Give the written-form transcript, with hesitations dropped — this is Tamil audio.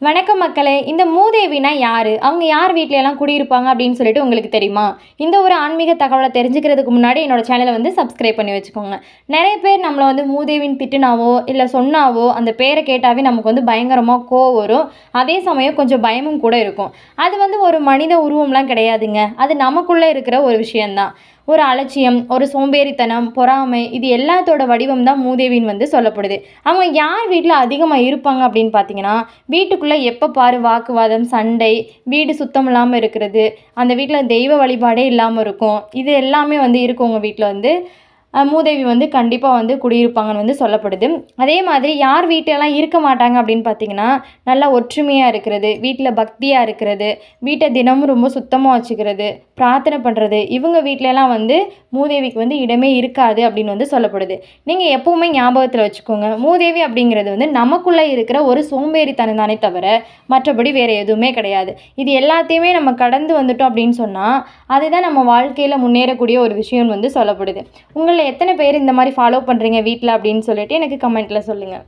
வணக்கம் மக்களே! இந்த மூதேவினா யாரு? அவங்க யார் வீட்லலாம் குடியிருப்பாங்க அப்படின்னு சொல்லிட்டு உங்களுக்கு தெரியுமா? இந்த ஒரு ஆன்மீக தகவல தெரிஞ்சுக்கிறதுக்கு முன்னாடி என்னோட சேனல சப்ஸ்கிரைப் பண்ணி வச்சுக்கோங்க. நெறைய பேர் நம்மள மூதேவின்னு திட்டுனாவோ, இல்ல சொன்னாவோ, அந்த பேர கேட்டாவே நமக்கு பயங்கரமா கோவம் வரும். அதே சமயம் கொஞ்சம் பயமும் கூட இருக்கும். அது ஒரு மனித உருவம்லாம் கிடையாதுங்க. அது நமக்குள்ள இருக்கிற ஒரு விஷயம் தான். ஒரு அலட்சியம், ஒரு சோம்பேறித்தனம், பொறாமை இது எல்லாத்தோட வடிவம் தான் மூதேவின்னு சொல்லப்படுது. அவங்க யார் வீட்ல அதிகமா இருப்பாங்க அப்படின்னு பார்த்தீங்கன்னா, வீட்டுக்குள்ள எப்ப பாரு வாக்குவாதம், சண்டை, வீடு சுத்தம் இல்லாம இருக்கிறது, அந்த வீட்ல தெய்வ வழிபாடே இல்லாம இருக்கும். இது எல்லாமே இருக்கும் உங்க வீட்ல மூதேவி கண்டிப்பா குடியிருப்பாங்கன்னு சொல்லப்படுது. அதே மாதிரி யார் வீட்லலாம் இருக்க மாட்டாங்க அப்படின்னு பார்த்தீங்கன்னா, நல்லா ஒற்றுமையா இருக்கிறது, வீட்ல பக்தியா இருக்கிறது, வீட்ட தினமும் ரொம்ப சுத்தமா வச்சுக்கிறது, பிரார்த்தனை பண்றது, இவங்க வீட்லலாம் மூதேவிக்கு இடமே இருக்காது அப்படின்னு சொல்லப்படுது. நீங்க எப்பவுமே ஞாபகத்துல வச்சுக்கோங்க. மூதேவி அப்படிங்கிறது நமக்குள்ள இருக்கிற ஒரு சோம்பேறித்தனம் தானே தவிர, மற்றபடி வேற எதுவுமே கிடையாது. இது எல்லாத்தையுமே நம்ம கடந்து வந்துட்டோம் அப்படின்னு சொன்னா, அதுதான் நம்ம வாழ்க்கையில முன்னேறக்கூடிய ஒரு விஷயம் சொல்லப்படுது. உங்கள எத்தனை பேர் இந்த மாதிரி ஃபாலோ பண்ணுறீங்க வீட்டில் அப்படின்னு சொல்லிட்டு எனக்கு கமெண்ட்டில் சொல்லுங்கள்.